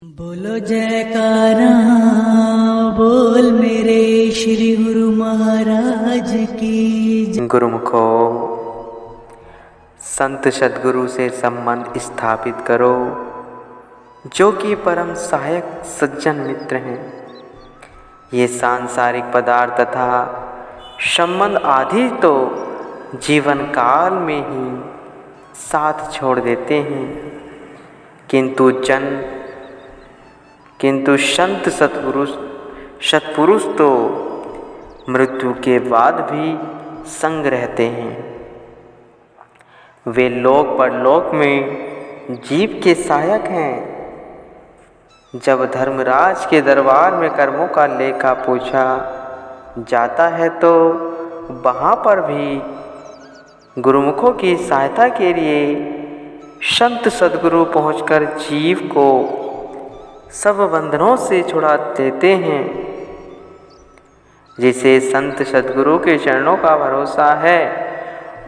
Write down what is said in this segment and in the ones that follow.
बोलो जयकारा बोल मेरे श्री गुरु महाराज की जय। गुरुमुखो संत सद्गुरु से संबंध स्थापित करो, जो कि परम सहायक सज्जन मित्र हैं। ये सांसारिक पदार्थ तथा संबंध आदि तो जीवन काल में ही साथ छोड़ देते हैं, किंतु संत सत्पुरुष तो मृत्यु के बाद भी संग रहते हैं। वे लोक परलोक में जीव के सहायक हैं। जब धर्मराज के दरबार में कर्मों का लेखा पूछा जाता है तो वहाँ पर भी गुरुमुखों की सहायता के लिए संत सद्गुरु पहुंचकर जीव को सब बंधनों से छुड़ा देते हैं। जिसे संत सद्गुरु के चरणों का भरोसा है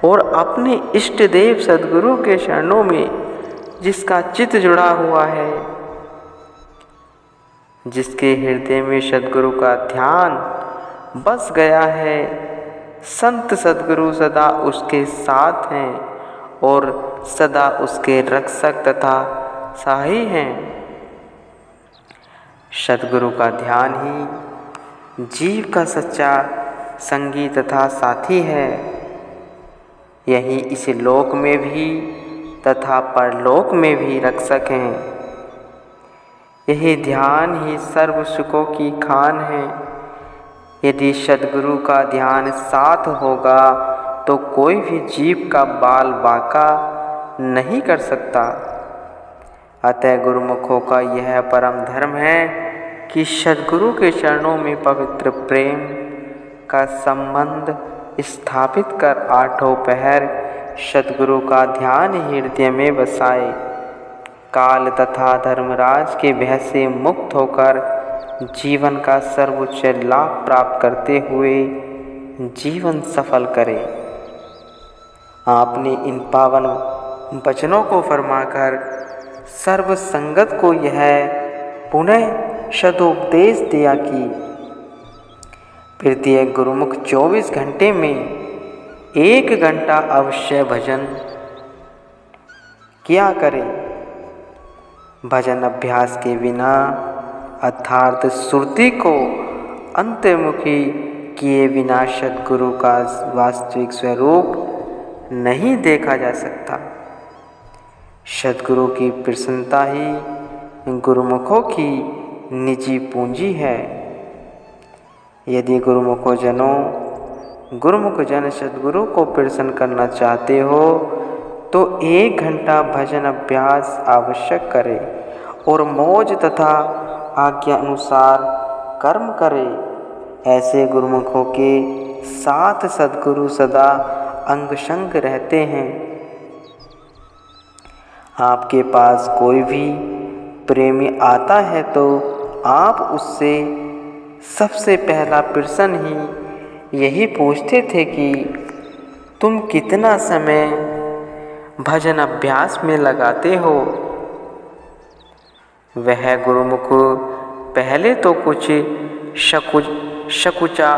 और अपने इष्ट देव सद्गुरु के चरणों में जिसका चित्त जुड़ा हुआ है, जिसके हृदय में सद्गुरु का ध्यान बस गया है, संत सद्गुरु सदा उसके साथ हैं और सदा उसके रक्षक तथा सहाई हैं। सद्गुरु का ध्यान ही जीव का सच्चा संगी तथा साथी है। यही इस लोक में भी तथा परलोक में भी रक्षक हैं। यही ध्यान ही सर्व सुखों की खान है। यदि सद्गुरु का ध्यान साथ होगा तो कोई भी जीव का बाल बांका नहीं कर सकता। अतः गुरुमुखों का यह परम धर्म है कि सद्गुरु के चरणों में पवित्र प्रेम का संबंध स्थापित कर आठों पहर सद्गुरु का ध्यान हृदय में बसाए। काल तथा धर्मराज के भय से मुक्त होकर जीवन का सर्वोच्च लाभ प्राप्त करते हुए जीवन सफल करे। आपने इन पावन वचनों को फरमाकर सर्व संगत को यह पुनः सदुपदेश दिया कि प्रत्येक गुरुमुख 24 घंटे में 1 घंटा अवश्य भजन किया करे। भजन अभ्यास के बिना अर्थात सुरती को अंतर्मुखी किए बिना सद्गुरु का वास्तविक स्वरूप नहीं देखा जा सकता। सद्गुरु की प्रसन्नता ही गुरुमुखों की निजी पूंजी है। यदि गुरुमुख जन सद्गुरु को प्रसन्न करना चाहते हो तो 1 घंटा भजन अभ्यास आवश्यक करे और मौज तथा आज्ञा अनुसार कर्म करे। ऐसे गुरुमुखों के साथ सद्गुरु सदा अंग संग रहते हैं। आपके पास कोई भी प्रेमी आता है तो आप उससे सबसे पहला प्रश्न ही यही पूछते थे कि तुम कितना समय भजन अभ्यास में लगाते हो। वह गुरुमुख पहले तो कुछ शकुचा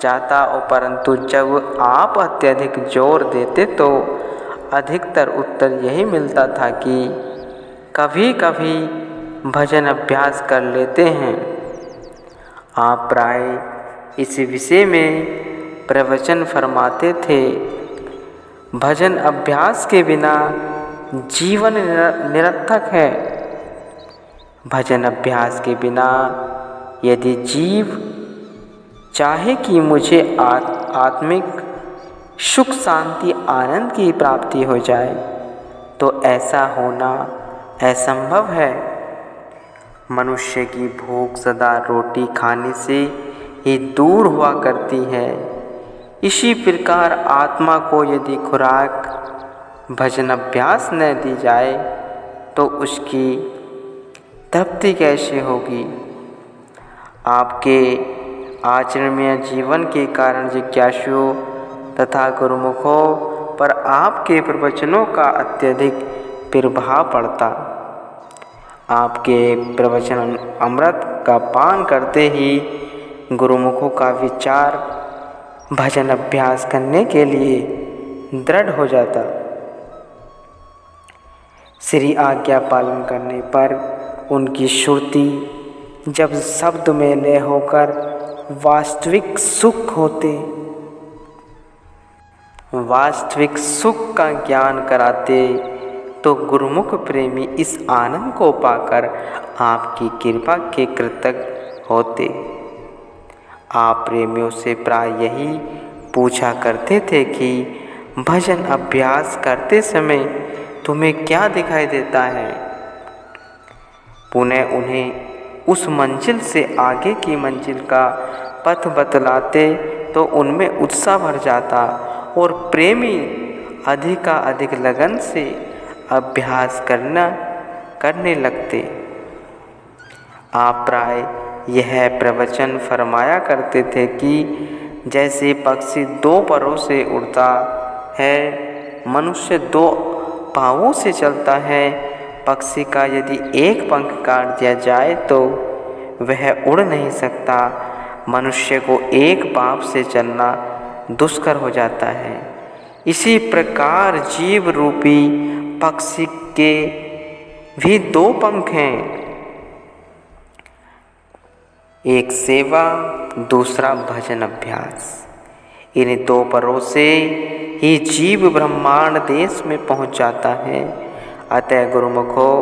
जाता और परंतु जब आप अत्यधिक जोर देते तो अधिकतर उत्तर यही मिलता था कि कभी कभी भजन अभ्यास कर लेते हैं। आप प्राय इस विषय में प्रवचन फरमाते थे। भजन अभ्यास के बिना जीवन निरर्थक है। भजन अभ्यास के बिना यदि जीव चाहे कि मुझे आत्मिक सुख शांति आनंद की प्राप्ति हो जाए तो ऐसा होना असंभव है। मनुष्य की भूख सदा रोटी खाने से ही दूर हुआ करती है। इसी प्रकार आत्मा को यदि खुराक भजन अभ्यास न दी जाए तो उसकी तृप्ति कैसे होगी। आपके आचरणीय जीवन के कारण जिज्ञासुओं तथा गुरुमुखों पर आपके प्रवचनों का अत्यधिक प्रभाव पड़ता। आपके प्रवचन अमृत का पान करते ही गुरुमुखों का विचार भजन अभ्यास करने के लिए दृढ़ हो जाता। श्री आज्ञा पालन करने पर उनकी श्रुति जब शब्द में लय होकर वास्तविक सुख होते, वास्तविक सुख का ज्ञान कराते, तो गुरुमुख प्रेमी इस आनंद को पाकर आपकी कृपा के कृतज्ञ होते। आप प्रेमियों से प्राय यही पूछा करते थे कि भजन अभ्यास करते समय तुम्हें क्या दिखाई देता है। पुनः उन्हें उस मंजिल से आगे की मंजिल का पथ बतलाते तो उनमें उत्साह भर जाता और प्रेमी अधिक लगन से अभ्यास करने लगते। आप प्राय यह प्रवचन फरमाया करते थे कि जैसे पक्षी 2 पैरों से उड़ता है, मनुष्य 2 पाँवों से चलता है। पक्षी का यदि एक पंख काट दिया जाए तो वह उड़ नहीं सकता। मनुष्य को एक पाँव से चलना दुष्कर हो जाता है। इसी प्रकार जीव रूपी पक्षी के भी 2 पंख हैं, एक सेवा, दूसरा भजन अभ्यास। इन 2 परों से ही जीव ब्रह्मांड देश में पहुंच जाता है। अतः गुरुमुखों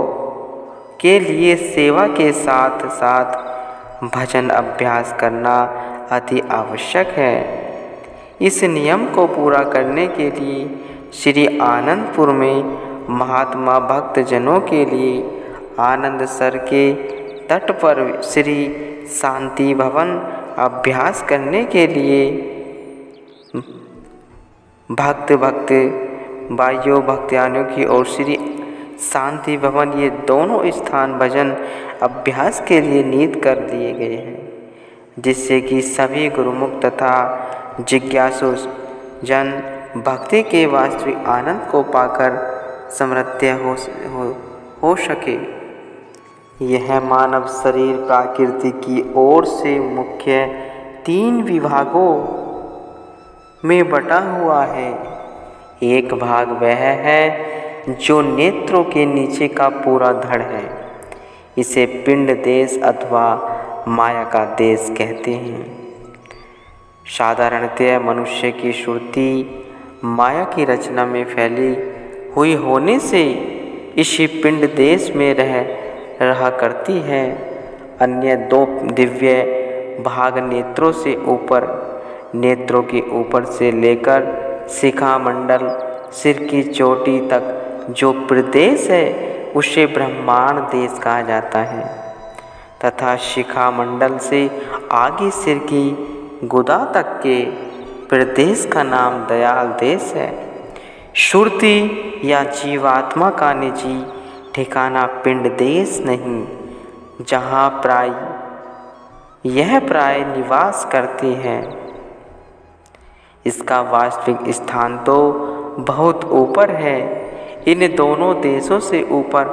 के लिए सेवा के साथ साथ भजन अभ्यास करना अति आवश्यक है। इस नियम को पूरा करने के लिए श्री आनंदपुर में महात्मा भक्त जनों के लिए आनंद सर के तट पर श्री शांति भवन अभ्यास करने के लिए भक्त भाइयों भक्तानियों की ओर श्री शांति भवन, ये दोनों स्थान भजन अभ्यास के लिए नियत कर दिए गए हैं, जिससे कि सभी गुरुमुख तथा जिज्ञासु जन भक्ति के वास्तविक आनंद को पाकर समृद्ध हो सके। यह मानव शरीर प्रकृति की ओर से मुख्य 3 विभागों में बटा हुआ है। एक भाग वह है जो नेत्रों के नीचे का पूरा धड़ है। इसे पिंड देश अथवा माया का देश कहते हैं। साधारणतः मनुष्य की सुरती माया की रचना में फैली हुई होने से इसी पिंड देश में रहा करती है। अन्य 2 दिव्य भाग नेत्रों से ऊपर, नेत्रों के ऊपर से लेकर शिखा मंडल सिर की चोटी तक जो प्रदेश है उसे ब्रह्मांड देश कहा जाता है, तथा शिखा मंडल से आगे सिर की गुदा तक के प्रदेश का नाम दयाल देश है। सुरती या जीवात्मा का निजी ठिकाना पिंड देश नहीं, जहाँ यह प्राय निवास करती हैं। इसका वास्तविक स्थान तो बहुत ऊपर है। इन दोनों देशों से ऊपर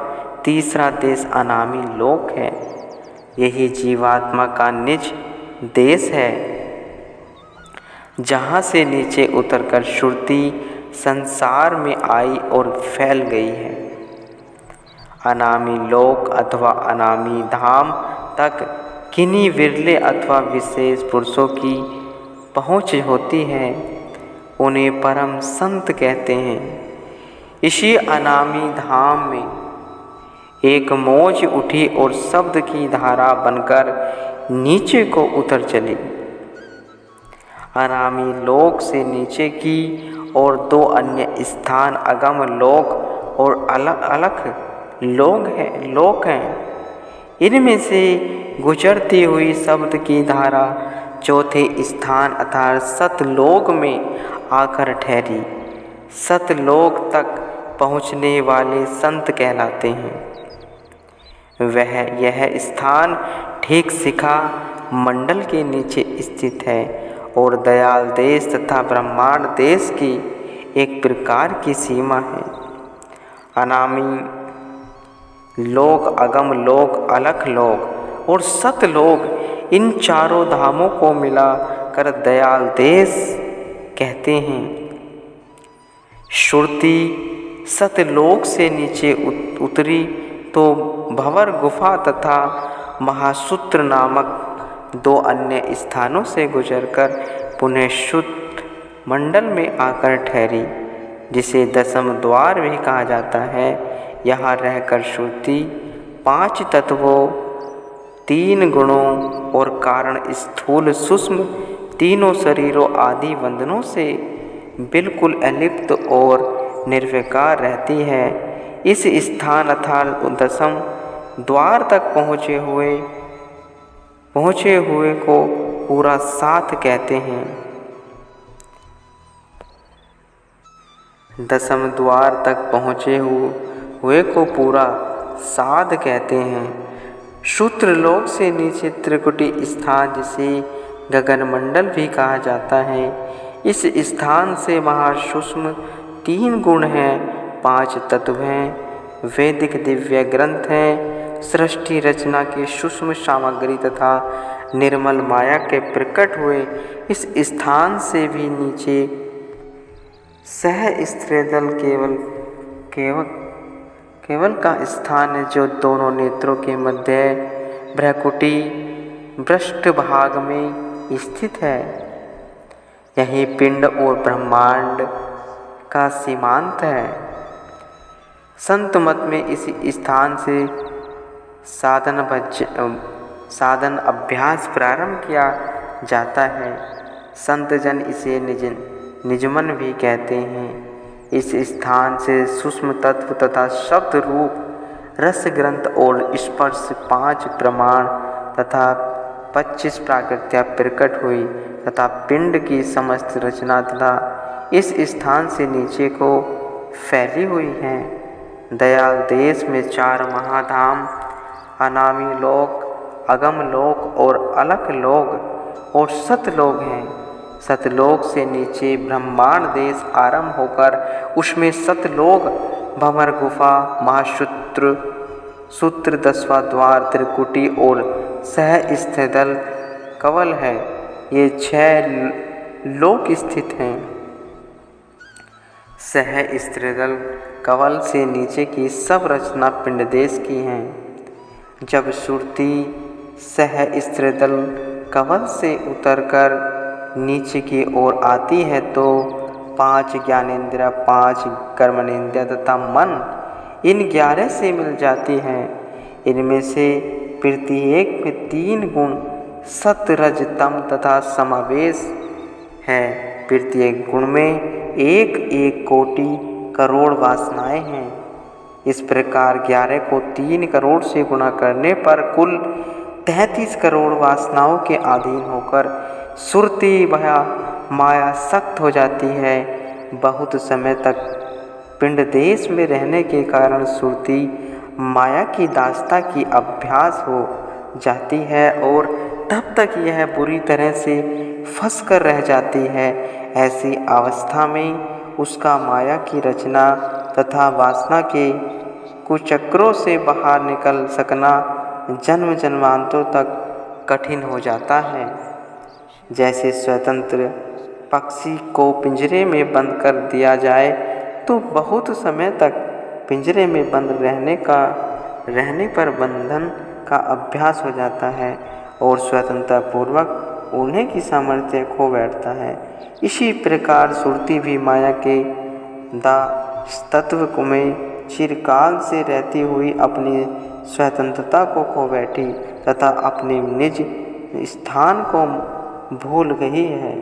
तीसरा देश अनामी लोक है। यही जीवात्मा का निज देश है, जहाँ से नीचे उतरकर श्रुति संसार में आई और फैल गई है। अनामी लोक अथवा अनामी धाम तक किन्हीं विरले अथवा विशेष पुरुषों की पहुँच होती है। उन्हें परम संत कहते हैं। इसी अनामी धाम में एक मौज उठी और शब्द की धारा बनकर नीचे को उतर चली। अनामी लोक से नीचे की और 2 अन्य स्थान अगम लोक और अलग अलग लोक हैं। इनमें से गुजरती हुई शब्द की धारा चौथे स्थान अर्थात सतलोक में आकर ठहरी। सतलोक तक पहुँचने वाले संत कहलाते हैं। यह स्थान ठीक शिखा मंडल के नीचे स्थित है और दयाल देश तथा ब्रह्मांड देश की एक प्रकार की सीमा है। अनामी लोक, अगम लोक, अलख लोक और सतलोक, इन चारों धामों को मिलाकर दयाल देश कहते हैं। श्रुति सतलोक से नीचे उतरी तो भंवर गुफा तथा महासूत्र नामक 2 अन्य स्थानों से गुजरकर पुनः शुद्ध मंडल में आकर ठहरी, जिसे दशम द्वार भी कहा जाता है। यहाँ रहकर श्रुति 5 तत्वों, 3 गुणों और कारण स्थूल सूक्ष्म तीनों शरीरों आदि बंधनों से बिल्कुल अलिप्त और निर्विकार रहती है। इस स्थान अर्थात दशम द्वार तक पहुँचे हुए को पूरा साध कहते हैं। दशम द्वार तक पहुँचे हुए को पूरा साध कहते हैं। शूद्रलोक से नीचे त्रिकुटी स्थान, जिसे गगनमंडल भी कहा जाता है, इस स्थान से महासूक्ष्म 3 गुण हैं, 5 तत्व हैं, वैदिक दिव्य ग्रंथ हैं, सृष्टि रचना की सूक्ष्म सामग्री तथा निर्मल माया के प्रकट हुए इस स्थान से भी नीचे सहस्त्रदल केवल का स्थान है, जो दोनों नेत्रों के मध्य भ्रकुटी पृष्ठ भाग में स्थित है। यही पिंड और ब्रह्मांड का सीमांत है। संत मत में इस स्थान से साधन अभ्यास प्रारंभ किया जाता है। संत जन इसे निजमन भी कहते हैं। इस स्थान से सूक्ष्म तत्व तथा शब्द रूप रस ग्रंथ और स्पर्श 5 प्रमाण तथा 25 प्राकृतियाँ प्रकट हुई तथा पिंड की समस्त रचना तथा इस स्थान से नीचे को फैली हुई है। दयाल देश में 4 महाधाम, अनामी लोक, अगम लोक और अलख लोक और सतलोक हैं। सतलोक से नीचे ब्रह्मांड देश आरंभ होकर उसमें सतलोक, भंवर गुफा, महासूत्र 10वां द्वार, त्रिकुटी और सहस्त्रदल कवल है। ये 6 लोक स्थित हैं। सहस्त्रदल कवल से नीचे की सब रचना पिंड देश की हैं। जब श्रुति सहस्त्रदल कवल से उतरकर नीचे की ओर आती है तो 5 ज्ञानेंद्रिय, 5 कर्मेंद्रिय तथा मन इन 11 से मिल जाती हैं। इनमें से प्रत्येक में 3 गुण सत, रज, तम तथा समावेश है। प्रत्येक गुण में 1 कोटि करोड़ वासनाएं हैं। इस प्रकार 11 को 3 करोड़ से गुणा करने पर कुल 33 करोड़ वासनाओं के अधीन होकर सुरती माया सख्त हो जाती है। बहुत समय तक पिंड देश में रहने के कारण सुरती माया की दासता की अभ्यास हो जाती है और तब तक यह बुरी तरह से फंस कर रह जाती है। ऐसी अवस्था में उसका माया की रचना तथा वासना के कुचक्रों से बाहर निकल सकना जन्म जन्मांतरों तक कठिन हो जाता है। जैसे स्वतंत्र पक्षी को पिंजरे में बंद कर दिया जाए तो बहुत समय तक पिंजरे में बंद रहने पर बंधन का अभ्यास हो जाता है और स्वतंत्रता पूर्वक उड़ने की सामर्थ्य खो बैठता है। इसी प्रकार सुरती भी माया के दासत्व में चिरकाल से रहती हुई अपनी स्वतंत्रता को खो बैठी तथा अपने निज स्थान को भूल गई है।